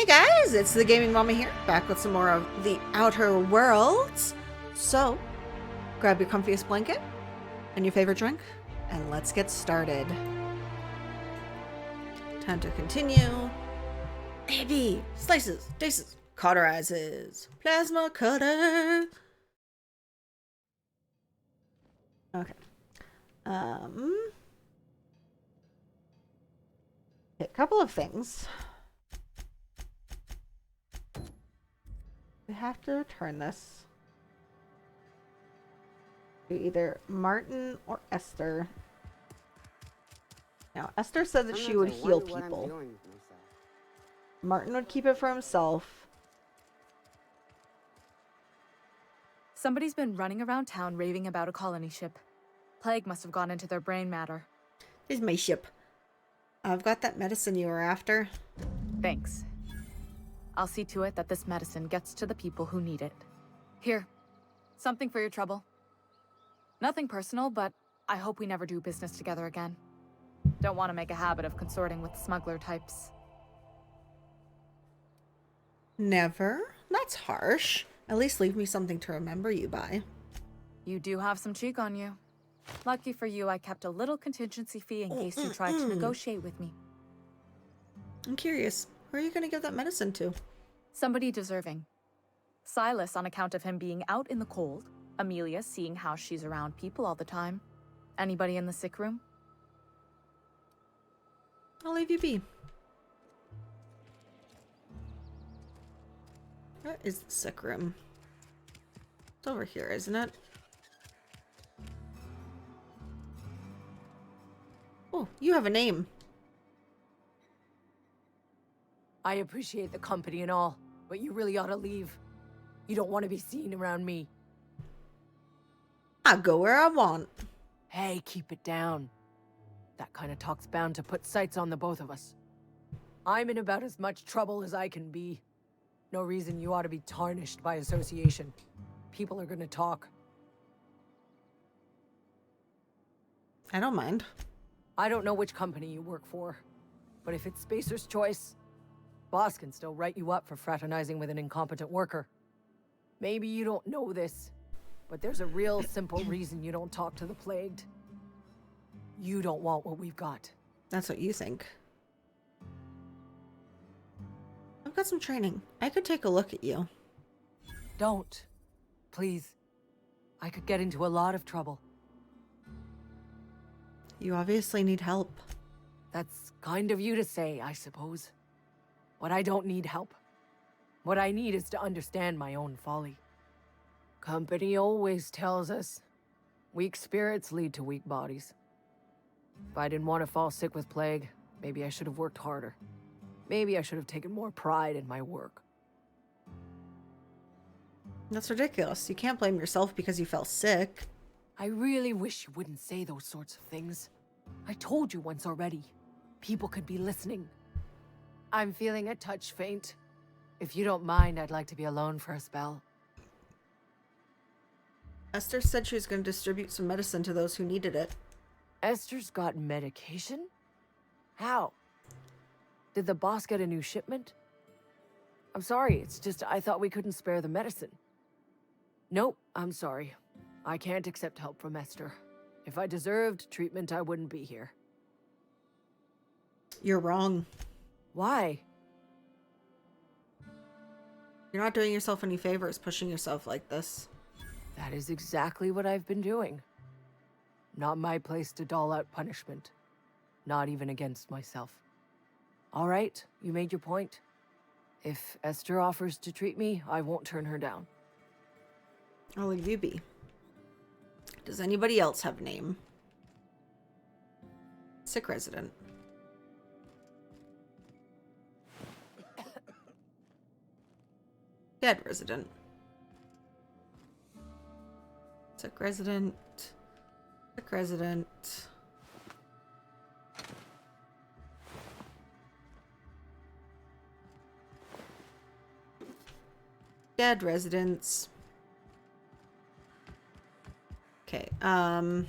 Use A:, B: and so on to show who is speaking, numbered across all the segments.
A: Hey guys, it's the Gaming Mama here, back with some more of the Outer Worlds. So, grab your comfiest blanket and your favorite drink, and let's get started. Time to continue. AB, slices, dices, cauterizes, plasma cutter. Okay. A couple of things. We have to return this to either Martin or Esther. Now, Esther said that she would heal people. Martin would keep it for himself.
B: Somebody's been running around town raving about a colony ship. Plague must have gone into their brain matter.
A: Here's my ship. I've got that medicine you were after.
B: Thanks. I'll see to it that this medicine gets to the people who need it. Here, something for your trouble. Nothing personal, but I hope we never do business together again. Don't want to make a habit of consorting with smuggler types.
A: Never? That's harsh. At least leave me something to remember you by.
B: You do have some cheek on you. Lucky for you, I kept a little contingency fee in case you tried to negotiate with me.
A: I'm curious. Who are you going to give that medicine to?
B: Somebody deserving. Silas on account of him being out in the cold. Amelia seeing how she's around people all the time. Anybody in the sick room?
A: I'll leave you be. Where is the sick room? It's over here, isn't it? Oh, you have a name.
C: I appreciate the company and all, but you really ought to leave. You don't want to be seen around me.
A: I go where I want.
C: Hey, keep it down. That kind of talk's bound to put sights on the both of us. I'm in about as much trouble as I can be. No reason you ought to be tarnished by association. People are gonna talk.
A: I don't mind.
C: I don't know which company you work for, but if it's Spacer's choice, boss can still write you up for fraternizing with an incompetent worker. Maybe you don't know this, but there's a real simple reason you don't talk to the plagued. You don't want what we've got.
A: That's what you think. I've got some training. I could take a look at you.
C: Don't. Please. I could get into a lot of trouble.
A: You obviously need help.
C: That's kind of you to say, I suppose. But I don't need help. What I need is to understand my own folly. Company always tells us, weak spirits lead to weak bodies. If I didn't want to fall sick with plague, maybe I should have worked harder. Maybe I should have taken more pride in my work.
A: That's ridiculous. You can't blame yourself because you fell sick.
C: I really wish you wouldn't say those sorts of things. I told you once already. People could be listening. I'm feeling a touch faint. If you don't mind, I'd like to be alone for a spell.
A: Esther said she was going to distribute some medicine to those who needed it.
C: Esther's got medication? How? Did the boss get a new shipment? I'm sorry, it's just I thought we couldn't spare the medicine. Nope, I'm sorry. I can't accept help from Esther. If I deserved treatment, I wouldn't be here.
A: You're wrong.
C: Why?
A: You're not doing yourself any favors pushing yourself like this.
C: That is exactly what I've been doing. Not my place to dole out punishment. Not even against myself. All right, you made your point. If Esther offers to treat me, I won't turn her down.
A: I'll leave you be. Does anybody else have a name? Sick resident. Dead resident. Sick resident. Sick resident. Dead residents. Okay, okay.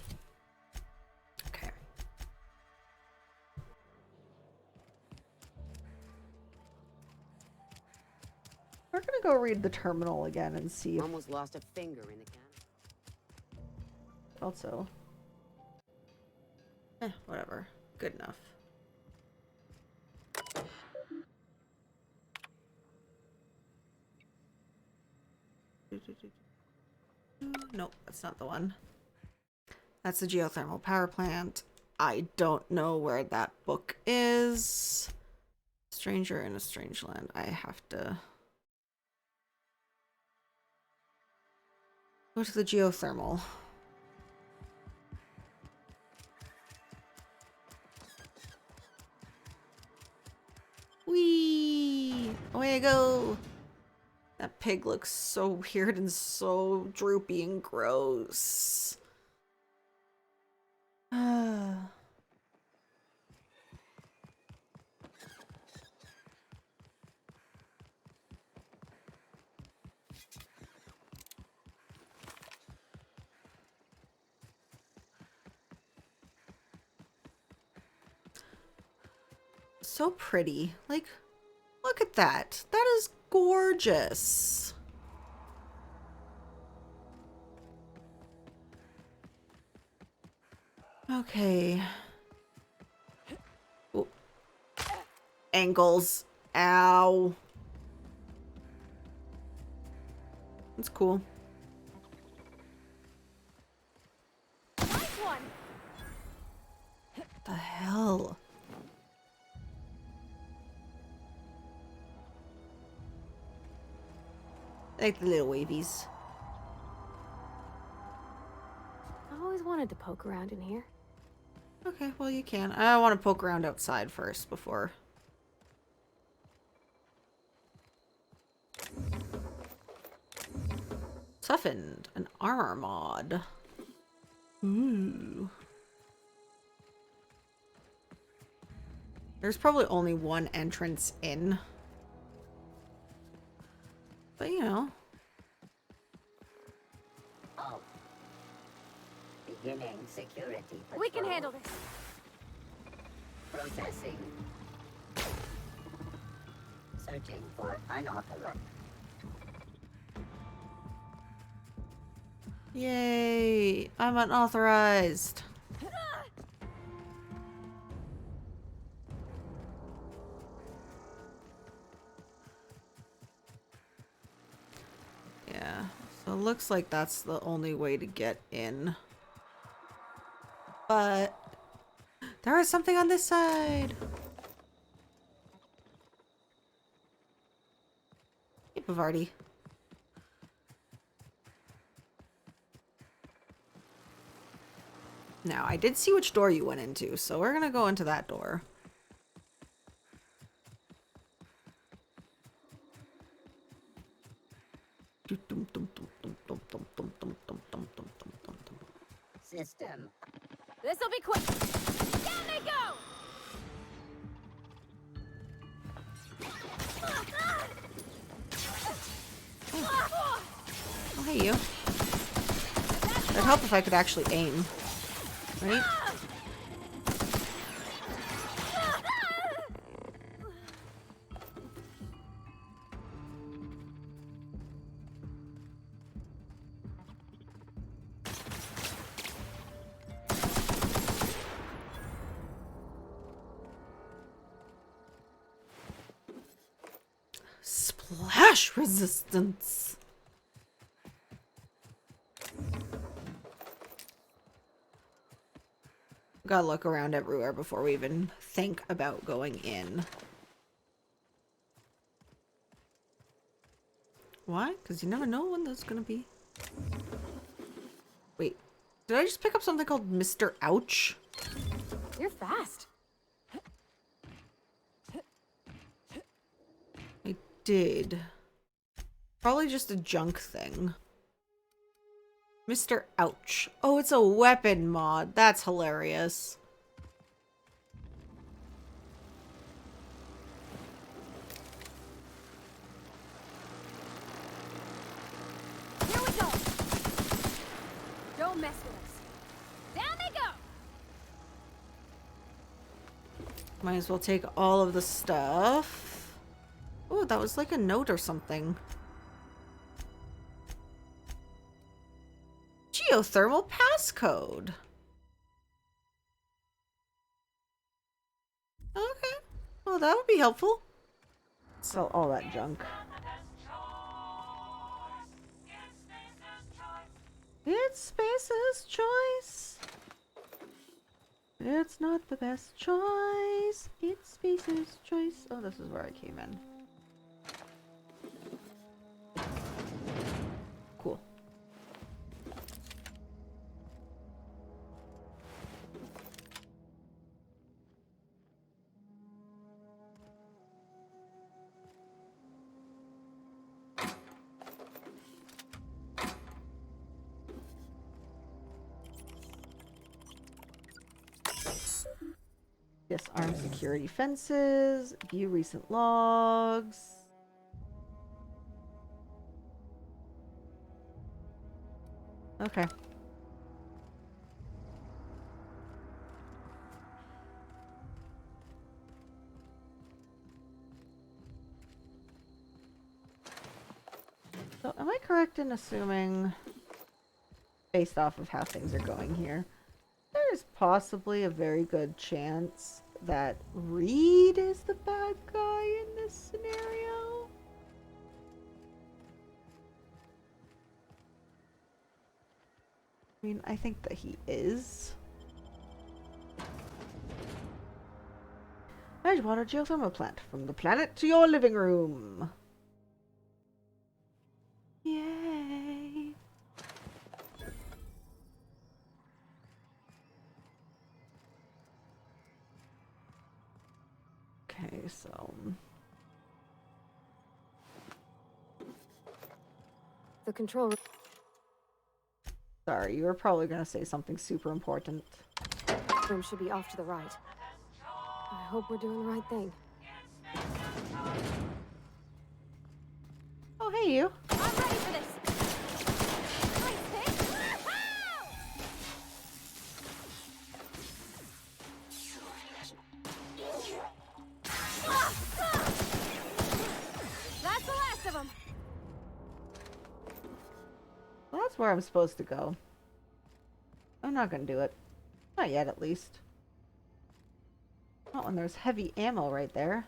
A: We're gonna go read the terminal again and see if
D: Almost lost a finger in the can.
A: also. Whatever. Good enough. Nope, that's not the one. That's the geothermal power plant. I don't know where that book is. Stranger in a Strange Land. I have to go to the geothermal. Whee! Away I go! That pig looks so weird and so droopy and gross. So pretty. Like, look at that. That is gorgeous. Okay. Ooh. Ankles. Ow. That's cool.
B: Nice one.
A: What the hell? I like the little wavies.
E: I've always wanted to poke around in here.
A: Okay, well you can. I want to poke around outside first before. Toughened. An armor mod. Ooh. There's probably only one entrance in. But you know.
F: Oh. Beginning security patrol.
E: We can handle this.
F: Processing. Searching for unauthorized.
A: Yay! I'm unauthorized. Yeah, so it looks like that's the only way to get in. But there is something on this side. Hey, Bavardi. Now, I did see which door you went into, so we're gonna go into that door.
F: System.
E: This'll be quick. Down they go.
A: Oh, hey, you. It'd help if I could actually aim. Right? Splash resistance. Gotta look around everywhere before we even think about going in. Why? Because you never know when there's gonna be. Wait, did I just pick up something called Mr. Ouch?
E: You're fast.
A: I did. Probably just a junk thing. Mr. Ouch. Oh, it's a weapon mod. That's hilarious.
E: Here we go. Don't mess with us. Down they go.
A: Might as well take all of the stuff. Oh, Oh, that was like a note or something. Geothermal passcode. Okay. Well, that would be helpful. Sell all that junk. It's Space's choice. It's not the best choice. It's Space's choice. Oh, this is where I came in. Cool. Disarm security fences. View recent logs. Okay. So, am I correct in assuming, based off of how things are going here, there's possibly a very good chance that Reed is the bad guy in this scenario? I mean, I think that he is. Edgewater Geothermal Plant. From the planet to your living room. Yay. Okay, so...
E: The control room.
A: Sorry, you were probably going to say something super important.
E: Room should be off to the right. I hope we're doing the right thing.
A: Oh, hey, you.
E: I'm ready for this. Nice hit. That's the last of them.
A: Well, that's where I'm supposed to go. I'm not going to do it. Not yet, at least. Not when there's heavy ammo right there.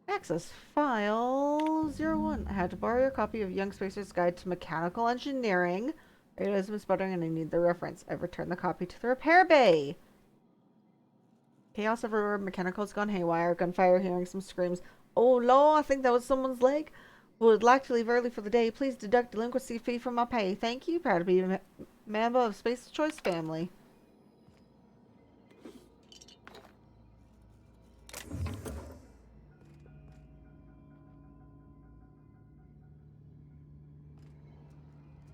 A: Access file 01. I had to borrow a copy of Young Spacer's Guide to Mechanical Engineering. Realism is sputtering and I need the reference. I've returned the copy to the repair bay. Chaos everywhere. Mechanical's gone haywire. Gunfire, hearing some screams. Oh, Lord, I think that was someone's leg. Would like to leave early for the day. Please deduct delinquency fee from my pay. Thank you. Proud to be a member of Space's Choice family.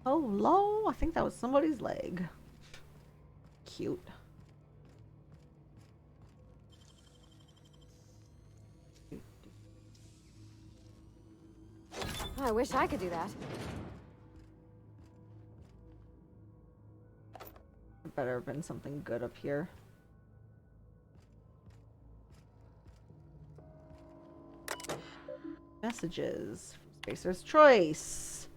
A: Oh, Lord, I think that was somebody's leg. Cute.
E: I wish I could do that.
A: There better have been something good up here. Messages. Spacer's Choice.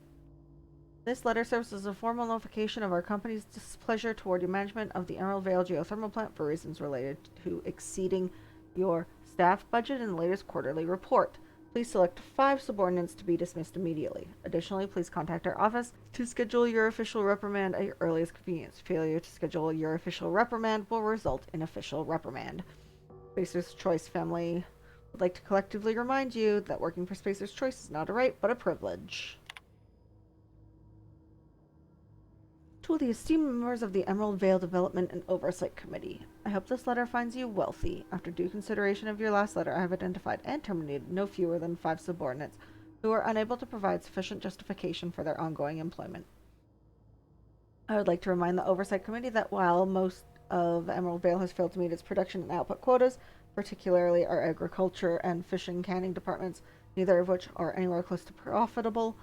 A: This letter serves as a formal notification of our company's displeasure toward your management of the Emerald Vale Geothermal Plant for reasons related to exceeding your staff budget in the latest quarterly report. Please select 5 subordinates to be dismissed immediately. Additionally, please contact our office to schedule your official reprimand at your earliest convenience. Failure to schedule your official reprimand will result in official reprimand. Spacer's Choice family would like to collectively remind you that working for Spacer's Choice is not a right, but a privilege. To the esteemed members of the Emerald Vale Development and Oversight Committee, I hope this letter finds you wealthy. After due consideration of your last letter, I have identified and terminated no fewer than 5 subordinates who are unable to provide sufficient justification for their ongoing employment. I would like to remind the Oversight Committee that while most of Emerald Vale has failed to meet its production and output quotas, particularly our agriculture and fishing canning departments, neither of which are anywhere close to profitable,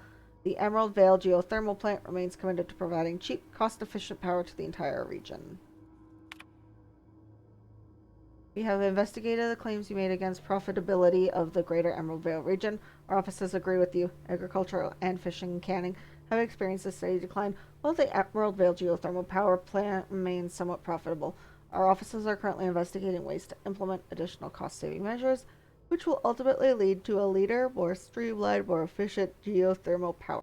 A: The Emerald Vale Geothermal Plant remains committed to providing cheap, cost-efficient power to the entire region. We have investigated the claims you made against profitability of the greater Emerald Vale region. Our offices agree with you. Agricultural and fishing and canning have experienced a steady decline, while the Emerald Vale Geothermal Power Plant remains somewhat profitable. Our offices are currently investigating ways to implement additional cost-saving measures, which will ultimately lead to a leaner, more streamlined, more efficient geothermal power.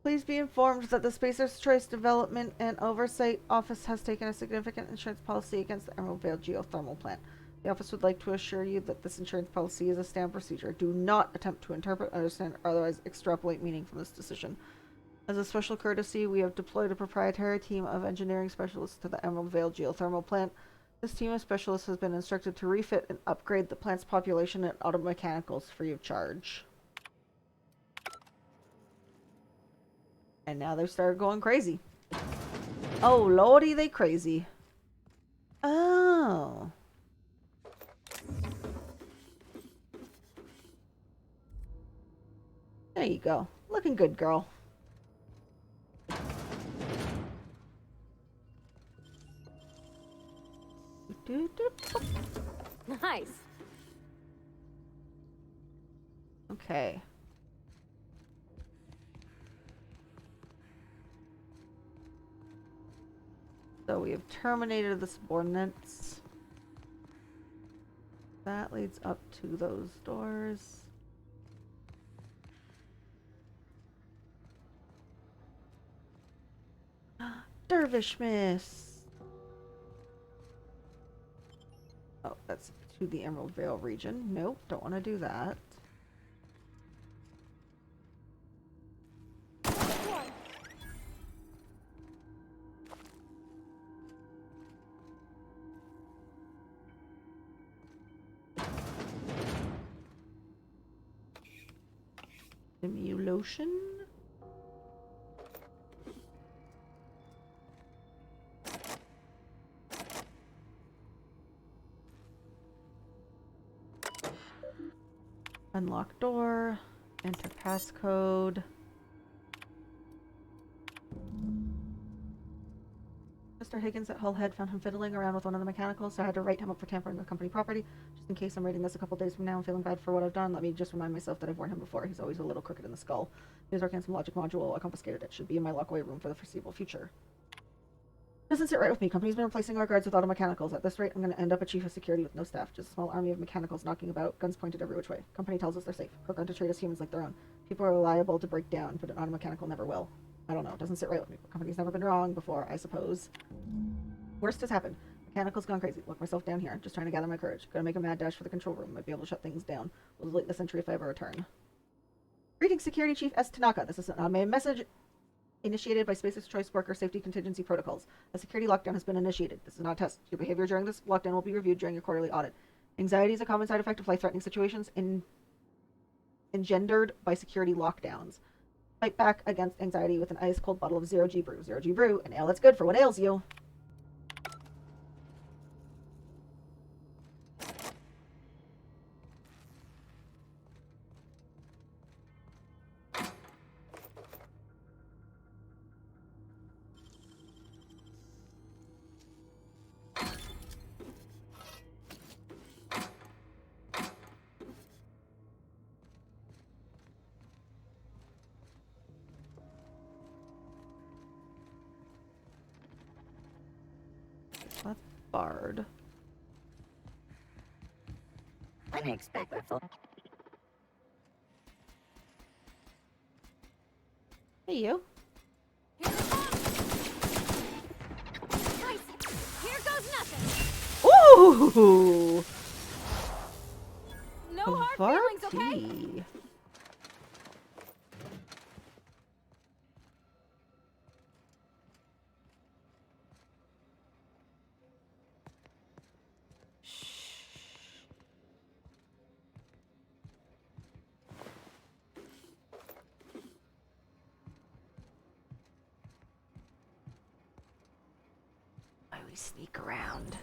A: Please be informed that the Spacer's Choice Development and Oversight Office has taken a significant insurance policy against the Emerald Vale Geothermal Plant. The office would like to assure you that this insurance policy is a standard procedure. Do not attempt to interpret, understand, or otherwise extrapolate meaning from this decision. As a special courtesy, we have deployed a proprietary team of engineering specialists to the Emerald Vale Geothermal Plant. This team of specialists has been instructed to refit and upgrade the plant's population and Automechanicals free of charge. And now they've started going crazy. Oh, lordy, they crazy. Oh. There you go. Looking good, girl.
E: Nice.
A: Okay. So we have terminated the subordinates. That leads up to those doors. Dervish Miss. Oh, that's to the Emerald Vale region. Nope, don't want to do that. Simulation. Unlock door. Enter passcode. Mr. Higgins at Hull Head found him fiddling around with one of the mechanicals, so I had to write him up for tampering with company property. Just in case I'm reading this a couple days from now and feeling bad for what I've done, let me just remind myself that I've warned him before. He's always a little crooked in the skull. He was working on some logic module. I confiscated it. Should be in my lockaway room for the foreseeable future. Doesn't sit right with me. Company's been replacing our guards with Automechanicals. At this rate, I'm going to end up a chief of security with no staff. Just a small army of mechanicals knocking about, guns pointed every which way. Company tells us they're safe. Programmed to treat us humans like their own. People are liable to break down, but an Automechanical never will. I don't know. Doesn't sit right with me. Company's never been wrong before, I suppose. Worst has happened. Mechanical's gone crazy. Lock myself down here. Just trying to gather my courage. Gonna make a mad dash for the control room. Might be able to shut things down. Will delete this entry if I ever return. Greetings, Security Chief S. Tanaka. This is an automated message initiated by Spacer's Choice Worker Safety Contingency Protocols. A security lockdown has been initiated. This is not a test. Your behavior during this lockdown will be reviewed during your quarterly audit. Anxiety is a common side effect of life-threatening situations engendered by security lockdowns. Fight back against anxiety with an ice-cold bottle of Zero G Brew. Zero G Brew, an ale that's good for what ails you. That's barred.
F: Unexpected.
A: Hey, you.
E: Here we go. Nice. Here goes nothing.
A: Ooh!
E: No hard feelings, okay?
A: Varty. Why we sneak around?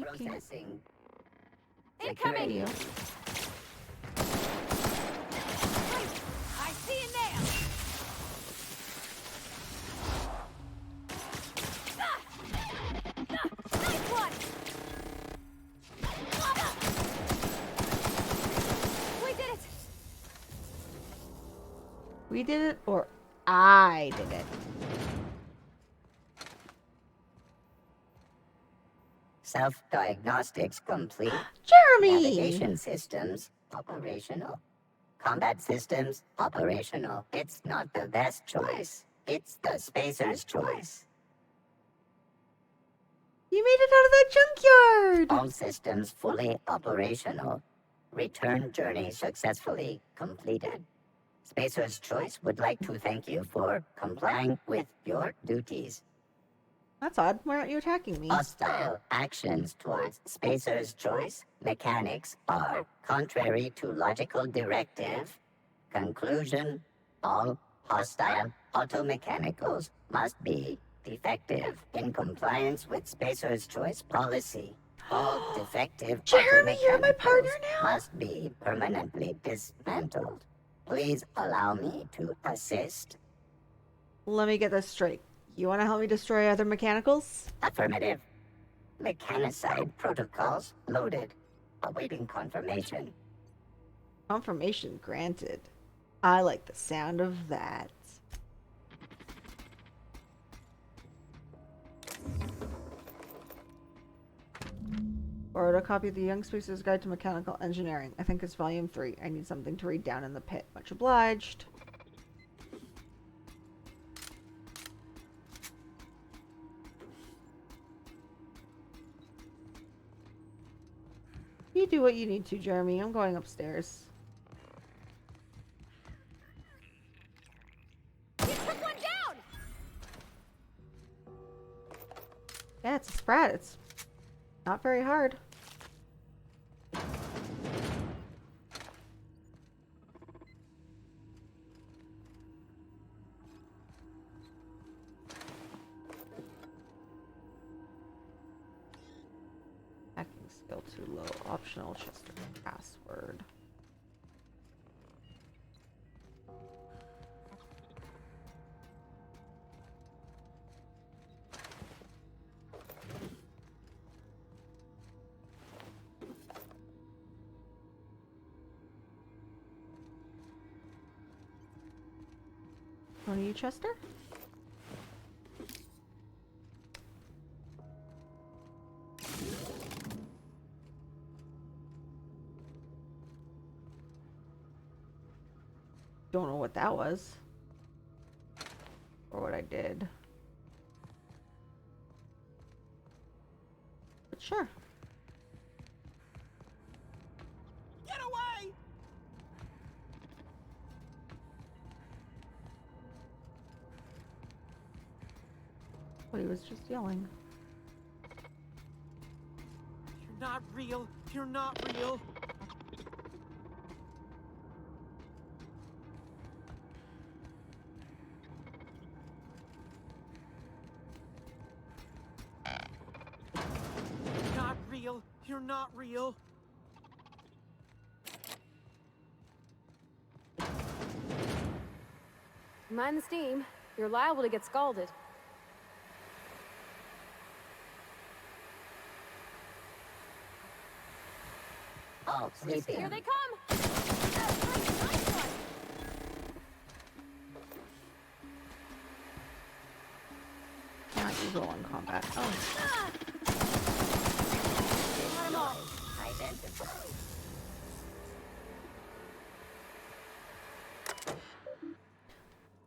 F: Processing.
E: Incoming!
A: Radio.
E: I see you now! Nice one! We did it!
A: We did it, or I did it.
F: Self-diagnostics complete.
A: Jeremy!
F: Navigation systems operational. Combat systems operational. It's not the best choice. It's the spacer's choice.
A: You made it out of that junkyard!
F: All systems fully operational. Return journey successfully completed. Spacer's Choice would like to thank you for complying with your duties.
A: That's odd. Why aren't you attacking me?
F: Hostile actions towards Spacer's Choice mechanics are contrary to logical directive. Conclusion: all hostile automechanicals must be defective in compliance with Spacer's Choice policy. All defective
A: Jeremy, you're my partner
F: automechanicals
A: now?
F: must be permanently dismantled. Please allow me to assist.
A: Let me get this straight. You want to help me destroy other mechanicals?
F: Affirmative. Mechanicide protocols loaded. Awaiting confirmation.
A: Confirmation granted. I like the sound of that. Borrowed a copy of the Young Spacer's Guide to Mechanical Engineering. I think it's volume 3. I need something to read down in the pit. Much obliged. You do what you need to, Jeremy. I'm going upstairs.
E: You took one down!
A: Yeah, it's a sprat. It's not very hard. Hacking skill too low. Optional Chester password. One of you, Chester? Don't know what that was. Or what I did. But sure.
D: Get away!
A: But he was just yelling.
D: You're not real. You're not real. You're not real. You're not real.
E: Mind the steam. You're liable to get scalded.
F: All sleeping.
E: Here they come! Nice one!
A: Not usual in combat. Oh.
E: Got 'em all.
F: Identified.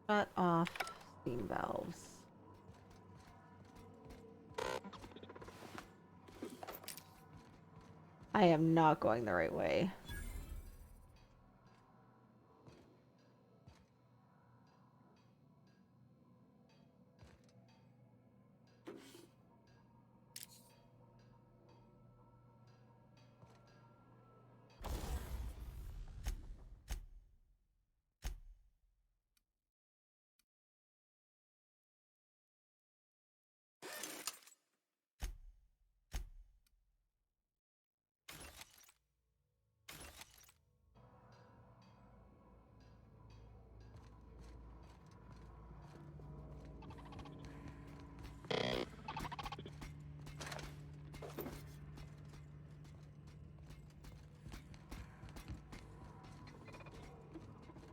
A: Shut off steam valves. I am not going the right way.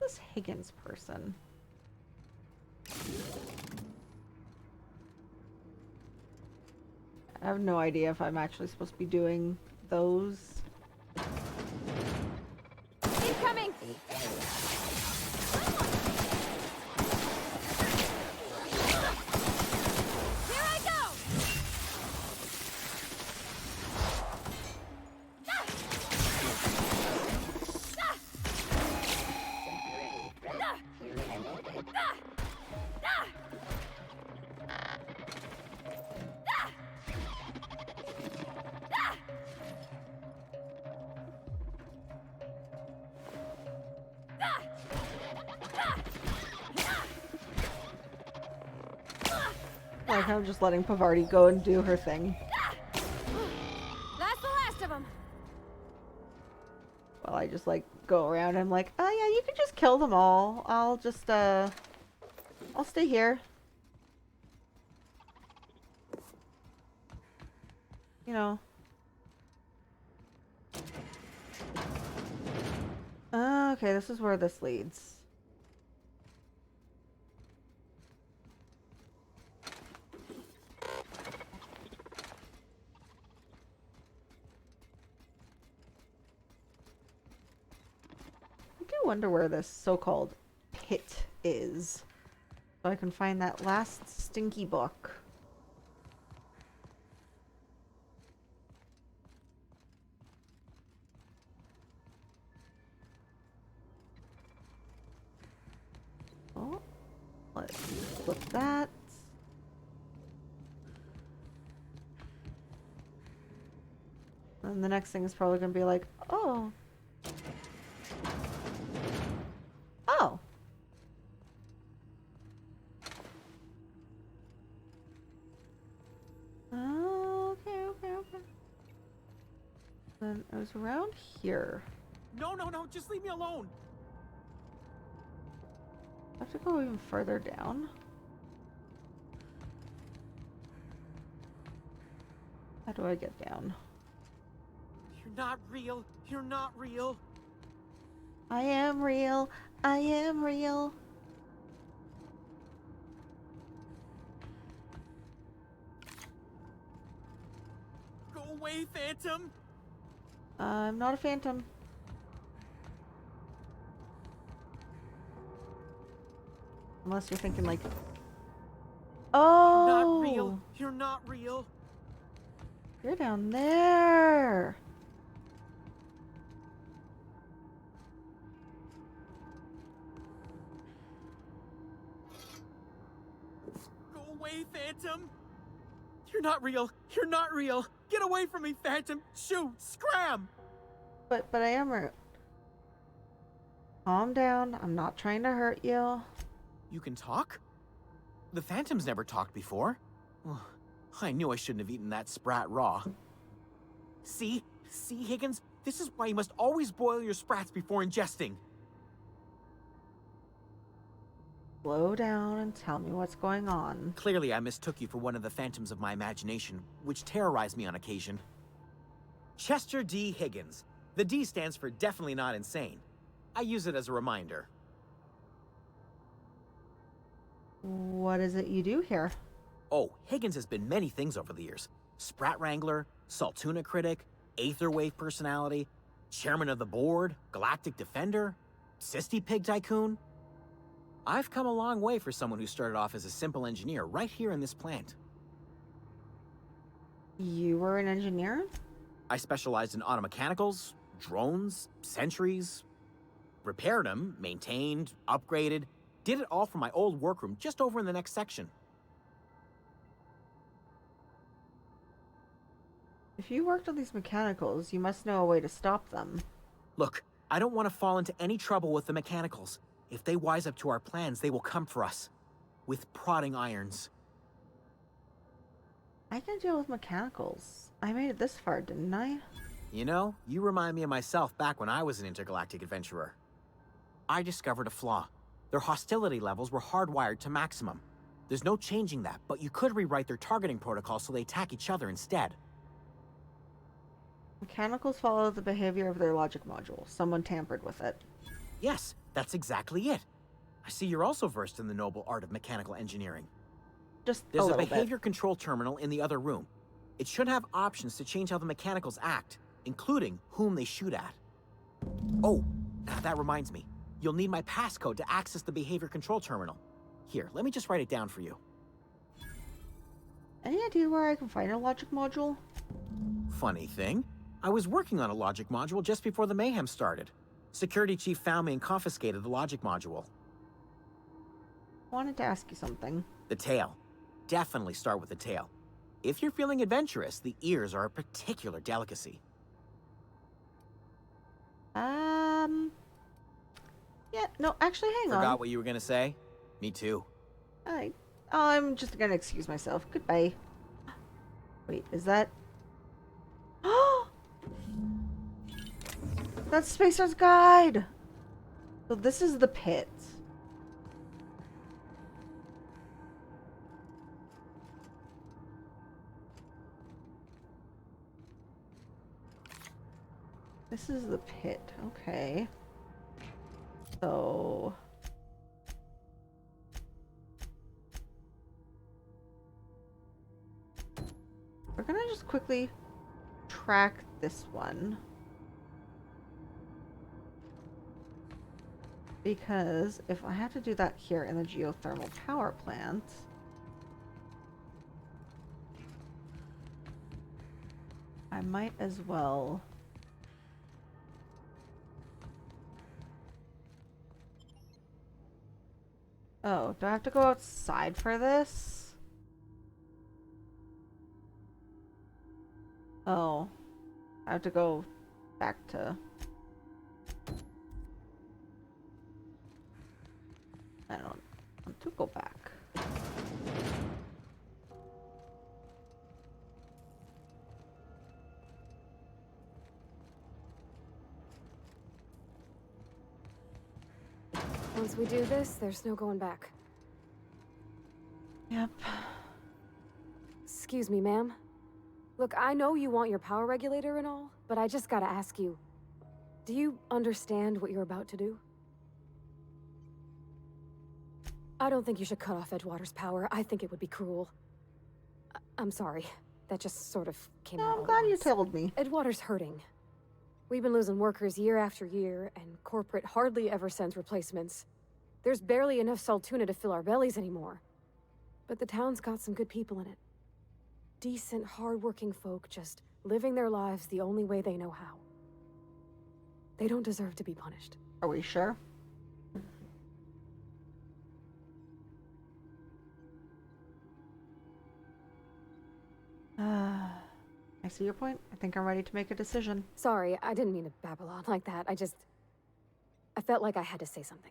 A: this Higgins person? I have no idea if I'm actually supposed to be doing those.
E: Incoming! Here I go!
A: Like, I'm just letting Pavardi go and do her thing.
E: That's the last of them.
A: While I just, like, go around and I'm like, oh yeah, you can just kill them all. I'll just, I'll stay here. You know. Okay, this is where this leads. I do wonder where this so-called pit is. So I can find that last stinky book. Oh, let's flip that. And the next thing is probably going to be like, oh. Oh. Okay. Then it was around here.
D: No, just leave me alone.
A: I have to go even further down. How do I get down?
D: You're not real. You're not real.
A: I am real. I am real.
D: Go away, Phantom.
A: I'm not a phantom. Unless you're thinking like, oh,
D: Not real. You're not real.
A: You're down there.
D: Go away, Phantom. You're not real. You're not real. Get away from me, Phantom. Shoot. Scram.
A: But I am rude. Calm down. I'm not trying to hurt you.
D: You can talk? The Phantom's never talked before. Ugh, I knew I shouldn't have eaten that sprat raw. See, Higgins? This is why you must always boil your sprats before ingesting.
A: Slow down and tell me what's going on.
D: Clearly, I mistook you for one of the phantoms of my imagination, which terrorized me on occasion. Chester D. Higgins. The D stands for definitely not insane. I use it as a reminder.
A: What is it you do here?
D: Oh, Higgins has been many things over the years. Sprat Wrangler, Saltuna Critic, Aetherwave Personality, Chairman of the Board, Galactic Defender, Sisty Pig Tycoon. I've come a long way for someone who started off as a simple engineer right here in this plant.
A: You were an engineer?
D: I specialized in automechanicals, drones, sentries, repaired them, maintained, upgraded, did it all from my old workroom just over in the next section.
A: If you worked on these mechanicals, you must know a way to stop them.
D: Look, I don't want to fall into any trouble with the mechanicals. If they wise up to our plans, they will come for us. With prodding irons.
A: I can deal with mechanicals. I made it this far, didn't I?
D: You know, you remind me of myself back when I was an intergalactic adventurer. I discovered a flaw. Their hostility levels were hardwired to maximum. There's no changing that, but you could rewrite their targeting protocol so they attack each other instead.
A: Mechanicals follow the behavior of their logic module. Someone tampered with it.
D: Yes, That's exactly it. I see you're also versed in the noble art of mechanical engineering.
A: Just
D: There's
A: a
D: a
A: little
D: behavior control terminal in the other room. It should have options to change how the mechanicals act, including whom they shoot at. Oh, that reminds me. You'll need my passcode to access the behavior control terminal. Here, let me just write it down for you.
A: Any idea where I can find a logic module?
D: Funny thing, I was working on a logic module just before the mayhem started. Security chief found me and confiscated the logic module.
A: Wanted to ask you something.
D: The tail. Definitely start with the tail. If you're feeling adventurous, the ears are a particular delicacy.
A: Yeah, no, actually, hang on.
D: Forgot what you were gonna say? Me too.
A: I'm just gonna excuse myself. Goodbye. Wait, is that... That's Spacer's Guide! So this is the pit. This is the pit, okay. So... we're gonna just quickly track this one. Because if I have to do that here in the geothermal power plant, I might as well. Oh, do I have to go outside for this? Oh, I have to go back to... I don't want to go back.
E: Once we do this, there's no going back.
A: Yep.
E: Excuse me, ma'am. Look, I know you want your power regulator and all, but I just gotta ask you. Do you understand what you're about to do? I don't think you should cut off Edgewater's power. I think it would be cruel. I'm sorry. That just sort of came out
A: No,
E: all
A: I'm glad you
E: once.
A: told me.
E: Edgewater's hurting. We've been losing workers year after year, and corporate hardly ever sends replacements. There's barely enough Saltuna to fill our bellies anymore. But the town's got some good people in it. Decent, hard-working folk just living their lives the only way they know how. They don't deserve to be punished.
A: Are we sure? I see your point. I think I'm ready to make a decision.
E: Sorry, I didn't mean to babble on like that. I felt like I had to say something.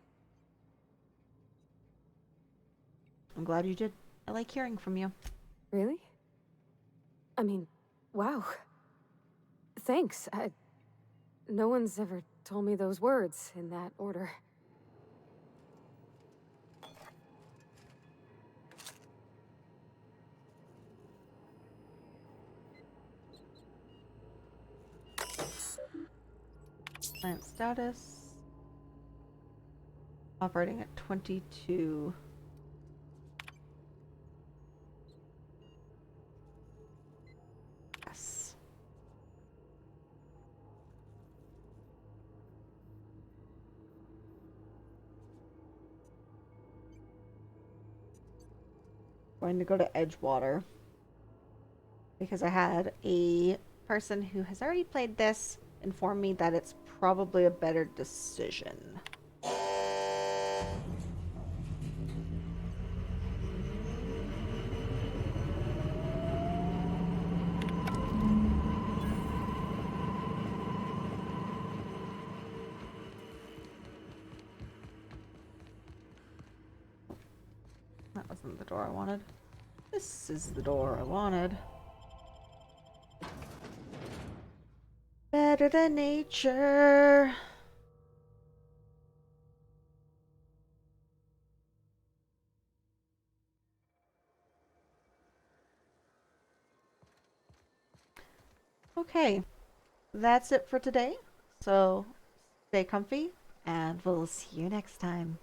A: I'm glad you did. I like hearing from you.
E: Really? I mean, wow. Thanks. No one's ever told me those words in that order.
A: Plant status. Operating at 22. Yes. Going to go to Edgewater because I had a person who has already played this inform me that it's probably a better decision. That wasn't the door I wanted. This is the door I wanted. Better than nature. Okay, that's it for today. So stay comfy,
G: and we'll see you next time.